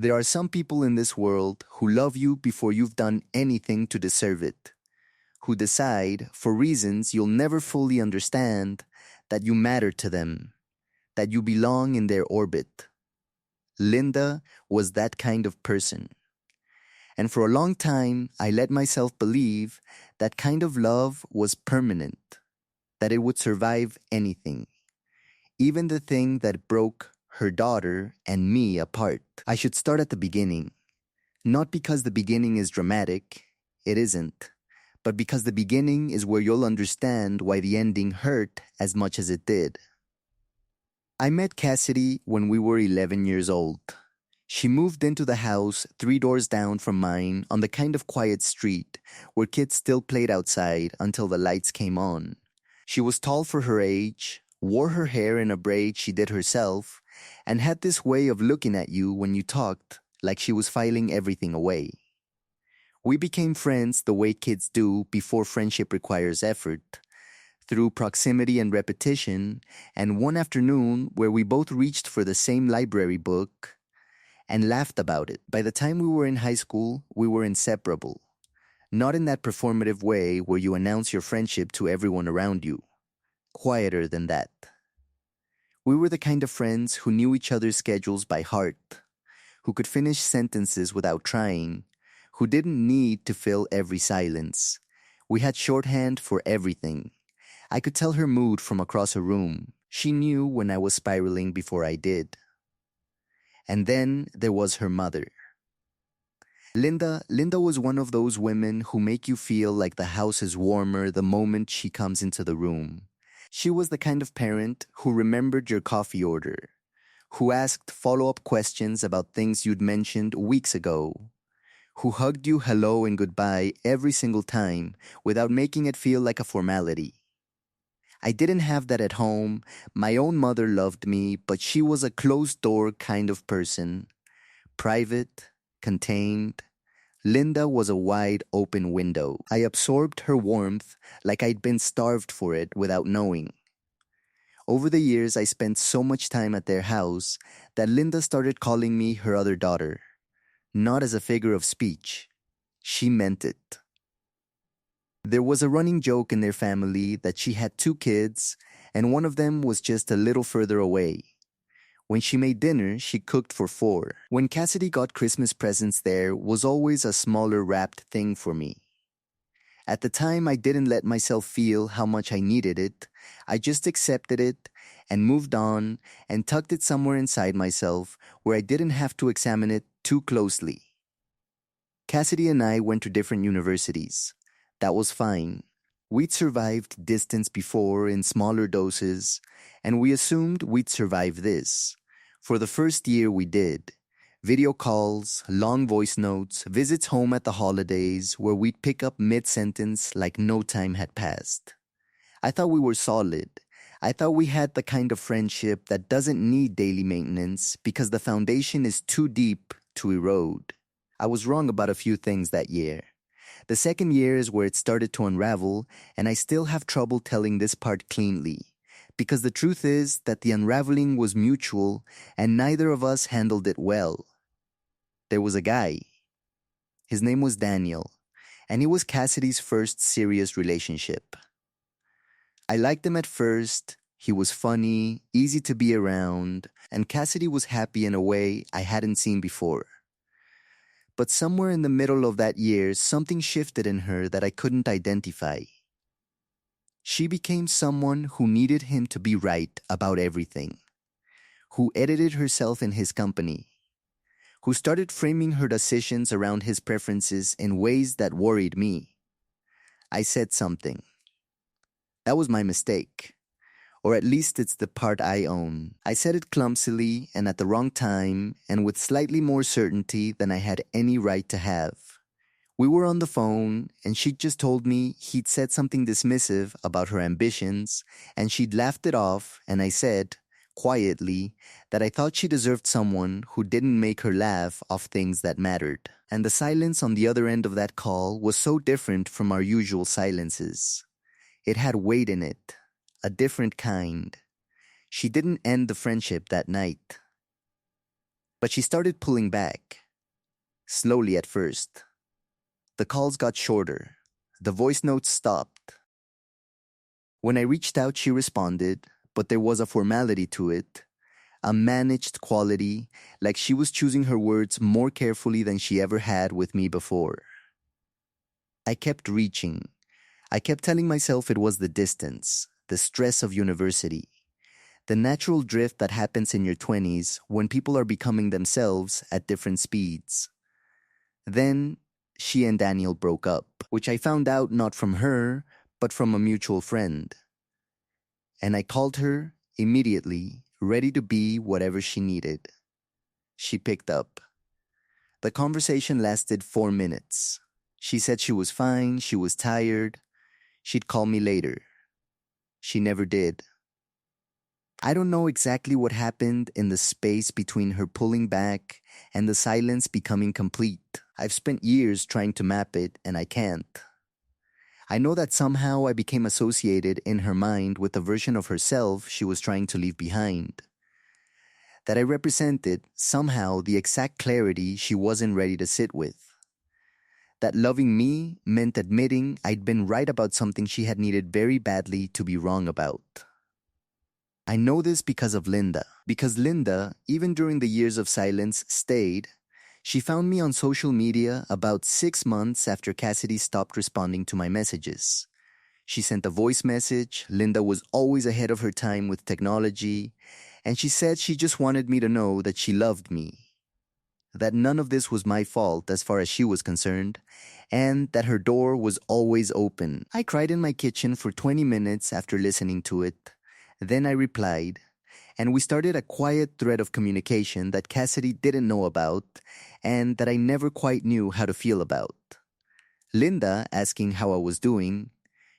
There are some people in this world who love you before you've done anything to deserve it, who decide, for reasons you'll never fully understand, that you matter to them, that you belong in their orbit. Linda was that kind of person. And for a long time, I let myself believe that kind of love was permanent, that it would survive anything, even the thing that broke her daughter and me apart. I should start at the beginning, not because the beginning is dramatic, it isn't, but because the beginning is where you'll understand why the ending hurt as much as it did. I met Cassidy when we were 11 years old. She moved into the house 3 doors down from mine on the kind of quiet street where kids still played outside until the lights came on. She was tall for her age, wore her hair in a braid she did herself, and had this way of looking at you when you talked like she was filing everything away. We became friends the way kids do before friendship requires effort, through proximity and repetition, and one afternoon where we both reached for the same library book and laughed about it. By the time we were in high school, we were inseparable. Not in that performative way where you announce your friendship to everyone around you. Quieter than that. We were the kind of friends who knew each other's schedules by heart, who could finish sentences without trying, who didn't need to fill every silence. We had shorthand for everything. I could tell her mood from across a room. She knew when I was spiraling before I did. And then there was her mother. Linda was one of those women who make you feel like the house is warmer the moment she comes into the room. She was the kind of parent who remembered your coffee order, who asked follow-up questions about things you'd mentioned weeks ago, who hugged you hello and goodbye every single time without making it feel like a formality. I didn't have that at home. My own mother loved me, but she was a closed-door kind of person. Private, contained. Linda was a wide open window. I absorbed her warmth like I'd been starved for it without knowing. Over the years, I spent so much time at their house that Linda started calling me her other daughter. Not as a figure of speech. She meant it. There was a running joke in their family that she had 2 kids, and one of them was just a little further away. When she made dinner, she cooked for 4. When Cassidy got Christmas presents, there was always a smaller wrapped thing for me. At the time, I didn't let myself feel how much I needed it. I just accepted it and moved on and tucked it somewhere inside myself where I didn't have to examine it too closely. Cassidy and I went to different universities. That was fine. We'd survived distance before in smaller doses, and we assumed we'd survive this. For the first year we did. Video calls, long voice notes, visits home at the holidays where we'd pick up mid-sentence like no time had passed. I thought we were solid. I thought we had the kind of friendship that doesn't need daily maintenance because the foundation is too deep to erode. I was wrong about a few things that year. The second year is where it started to unravel, and I still have trouble telling this part cleanly, because the truth is that the unraveling was mutual and neither of us handled it well. There was a guy. His name was Daniel, and he was Cassidy's first serious relationship. I liked him at first. He was funny, easy to be around, and Cassidy was happy in a way I hadn't seen before. But somewhere in the middle of that year, something shifted in her that I couldn't identify. She became someone who needed him to be right about everything, who edited herself in his company, who started framing her decisions around his preferences in ways that worried me. I said something. That was my mistake. Or at least it's the part I own. I said it clumsily and at the wrong time and with slightly more certainty than I had any right to have. We were on the phone and she'd just told me he'd said something dismissive about her ambitions and she'd laughed it off, and I said, quietly, that I thought she deserved someone who didn't make her laugh off things that mattered. And the silence on the other end of that call was so different from our usual silences. It had weight in it. A different kind. She didn't end the friendship that night. But she started pulling back. slowly at first. The calls got shorter. The voice notes stopped. When I reached out, she responded, but there was a formality to it, a managed quality, like she was choosing her words more carefully than she ever had with me before. I kept reaching. I kept telling myself it was the distance, the stress of university, the natural drift that happens in your 20s when people are becoming themselves at different speeds. Then, she and Daniel broke up, which I found out not from her, but from a mutual friend. And I called her immediately, ready to be whatever she needed. She picked up. The conversation lasted 4 minutes. She said she was fine, she was tired. She'd call me later. She never did. I don't know exactly what happened in the space between her pulling back and the silence becoming complete. I've spent years trying to map it, and I can't. I know that somehow I became associated in her mind with the version of herself she was trying to leave behind. That I represented, somehow, the exact clarity she wasn't ready to sit with. That loving me meant admitting I'd been right about something she had needed very badly to be wrong about. I know this because of Linda. Because Linda, even during the years of silence, stayed. She found me on social media about 6 months after Cassidy stopped responding to my messages. She sent a voice message. Linda was always ahead of her time with technology, and she said she just wanted me to know that she loved me. That none of this was my fault as far as she was concerned, and that her door was always open. I cried in my kitchen for 20 minutes after listening to it. Then I replied, and we started a quiet thread of communication that Cassidy didn't know about and that I never quite knew how to feel about. Linda asking how I was doing,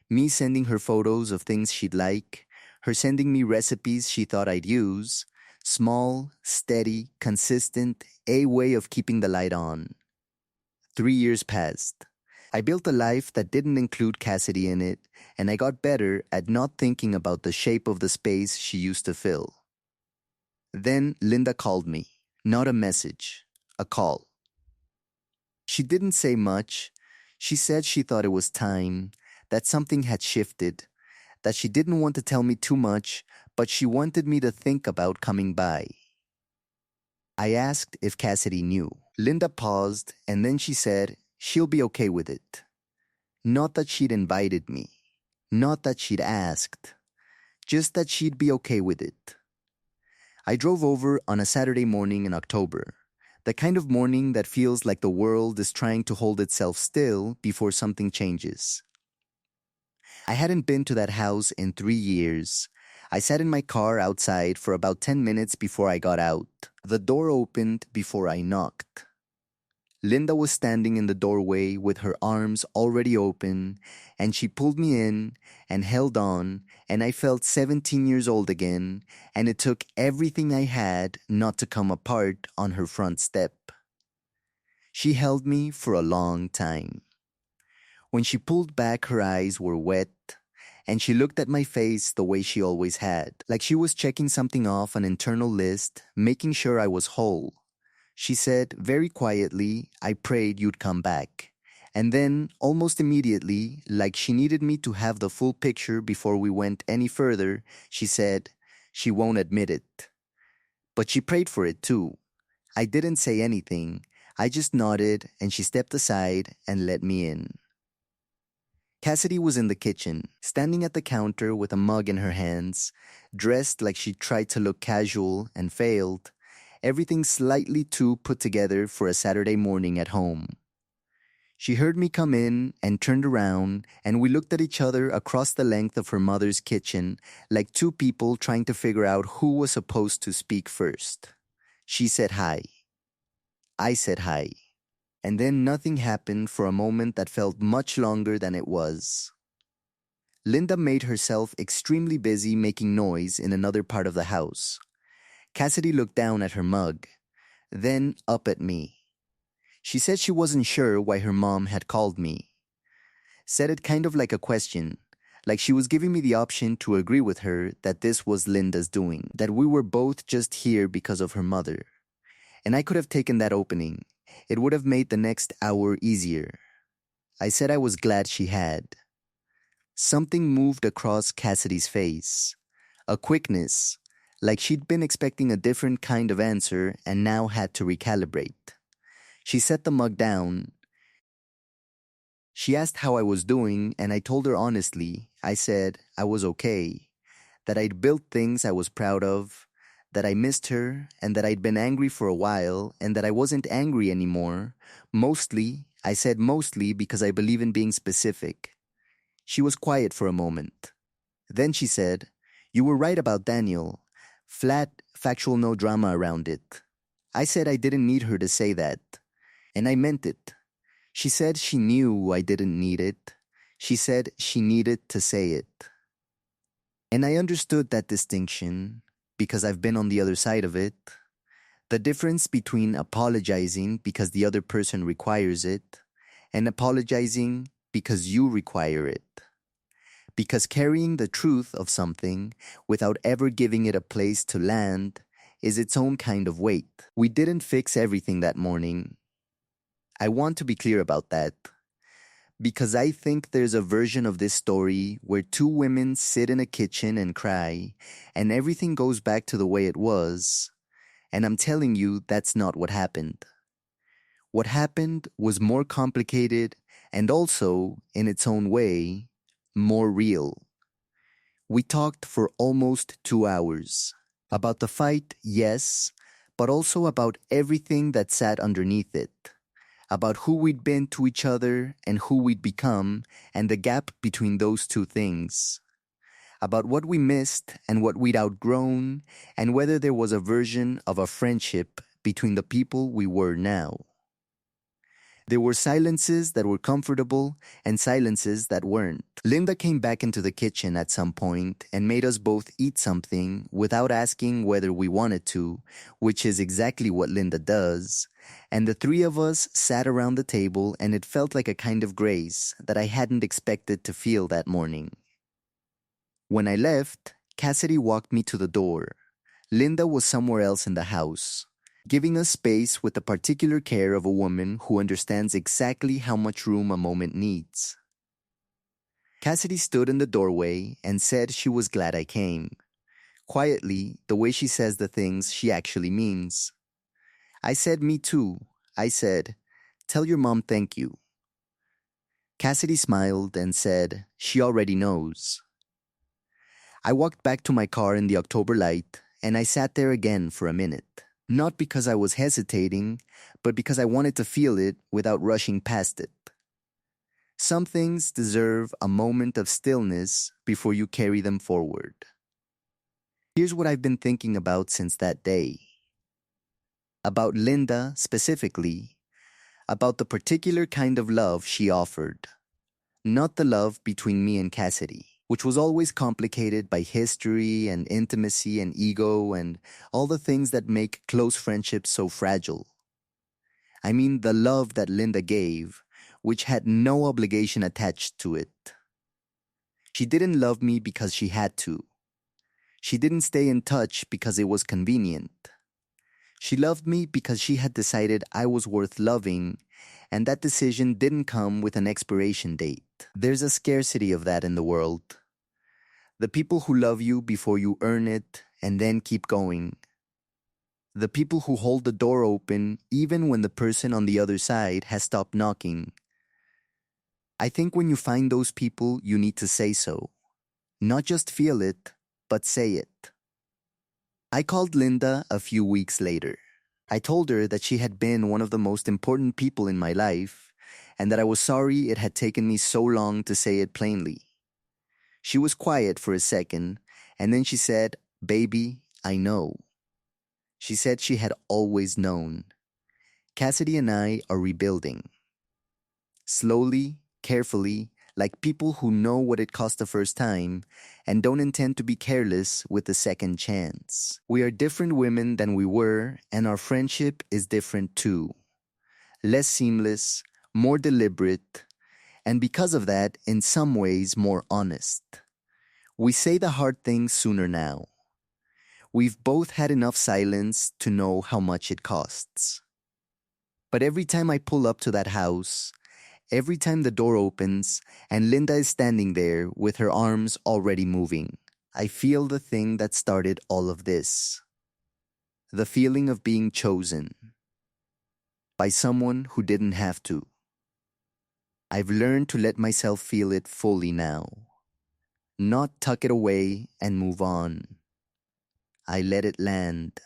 me sending her photos of things she'd like, her sending me recipes she thought I'd use. Small, steady, consistent, a way of keeping the light on. 3 years passed. I built a life that didn't include Cassidy in it, and I got better at not thinking about the shape of the space she used to fill. Then Linda called me. Not a message, a call. She didn't say much. She said she thought it was time, that something had shifted, that she didn't want to tell me too much, but she wanted me to think about coming by. I asked if Cassidy knew. Linda paused, and then she said she'll be okay with it. Not that she'd invited me. Not that she'd asked. Just that she'd be okay with it. I drove over on a Saturday morning in October. The kind of morning that feels like the world is trying to hold itself still before something changes. I hadn't been to that house in 3 years. I sat in my car outside for about 10 minutes before I got out. The door opened before I knocked. Linda was standing in the doorway with her arms already open, and she pulled me in and held on, and I felt 17 years old again, and it took everything I had not to come apart on her front step. She held me for a long time. When she pulled back, her eyes were wet, and she looked at my face the way she always had, like she was checking something off an internal list, making sure I was whole. She said very quietly, I prayed you'd come back. And then, almost immediately, like she needed me to have the full picture before we went any further, she said, she won't admit it. But she prayed for it too. I didn't say anything. I just nodded, and she stepped aside and let me in. Cassidy was in the kitchen, standing at the counter with a mug in her hands, dressed like she tried to look casual and failed, everything slightly too put together for a Saturday morning at home. She heard me come in and turned around, and we looked at each other across the length of her mother's kitchen like two people trying to figure out who was supposed to speak first. She said hi. I said hi. And then nothing happened for a moment that felt much longer than it was. Linda made herself extremely busy making noise in another part of the house. Cassidy looked down at her mug, then up at me. She said she wasn't sure why her mom had called me. Said it kind of like a question, like she was giving me the option to agree with her that this was Linda's doing, that we were both just here because of her mother. And I could have taken that opening. It would have made the next hour easier. I said I was glad she had. Something moved across Cassidy's face. A quickness, like she'd been expecting a different kind of answer and now had to recalibrate. She set the mug down. She asked how I was doing, and I told her honestly. I said I was okay, that I'd built things I was proud of, that I missed her, and that I'd been angry for a while, and that I wasn't angry anymore. Mostly, I said mostly because I believe in being specific. She was quiet for a moment. Then she said, "You were right about Daniel. Flat, factual, no drama around it." I said I didn't need her to say that. And I meant it. She said she knew I didn't need it. She said she needed to say it. And I understood that distinction because I've been on the other side of it. The difference between apologizing because the other person requires it and apologizing because you require it. Because carrying the truth of something without ever giving it a place to land is its own kind of weight. We didn't fix everything that morning. I want to be clear about that. Because I think there's a version of this story where two women sit in a kitchen and cry, and everything goes back to the way it was. And I'm telling you, that's not what happened. What happened was more complicated and also, in its own way, more real. We talked for almost 2 hours. About the fight, yes, but also about everything that sat underneath it. About who we'd been to each other and who we'd become, and the gap between those two things. About what we missed and what we'd outgrown, and whether there was a version of a friendship between the people we were now. There were silences that were comfortable and silences that weren't. Linda came back into the kitchen at some point and made us both eat something without asking whether we wanted to, which is exactly what Linda does. And the three of us sat around the table, and it felt like a kind of grace that I hadn't expected to feel that morning. When I left, Cassidy walked me to the door. Linda was somewhere else in the house, giving us space with the particular care of a woman who understands exactly how much room a moment needs. Cassidy stood in the doorway and said she was glad I came. Quietly, the way she says the things she actually means. I said, "Me too." I said, "Tell your mom thank you." Cassidy smiled and said, "She already knows." I walked back to my car in the October light, and I sat there again for a minute. Not because I was hesitating, but because I wanted to feel it without rushing past it. Some things deserve a moment of stillness before you carry them forward. Here's what I've been thinking about since that day. About Linda specifically, about the particular kind of love she offered. Not the love between me and Cassidy, which was always complicated by history and intimacy and ego and all the things that make close friendships so fragile. I mean the love that Linda gave, which had no obligation attached to it. She didn't love me because she had to. She didn't stay in touch because it was convenient. She loved me because she had decided I was worth loving, and that decision didn't come with an expiration date. There's a scarcity of that in the world. The people who love you before you earn it and then keep going. The people who hold the door open even when the person on the other side has stopped knocking. I think when you find those people, you need to say so. Not just feel it, but say it. I called Linda a few weeks later. I told her that she had been one of the most important people in my life, and that I was sorry it had taken me so long to say it plainly. She was quiet for a second, and then she said, "Baby, I know." She said she had always known. Cassidy and I are rebuilding. Slowly, carefully, like people who know what it cost the first time and don't intend to be careless with the second chance. We are different women than we were, and our friendship is different too. Less seamless, more deliberate, and because of that, in some ways, more honest. We say the hard things sooner now. We've both had enough silence to know how much it costs. But every time I pull up to that house, every time the door opens and Linda is standing there with her arms already moving, I feel the thing that started all of this. The feeling of being chosen by someone who didn't have to. I've learned to let myself feel it fully now. Not tuck it away and move on. I let it land.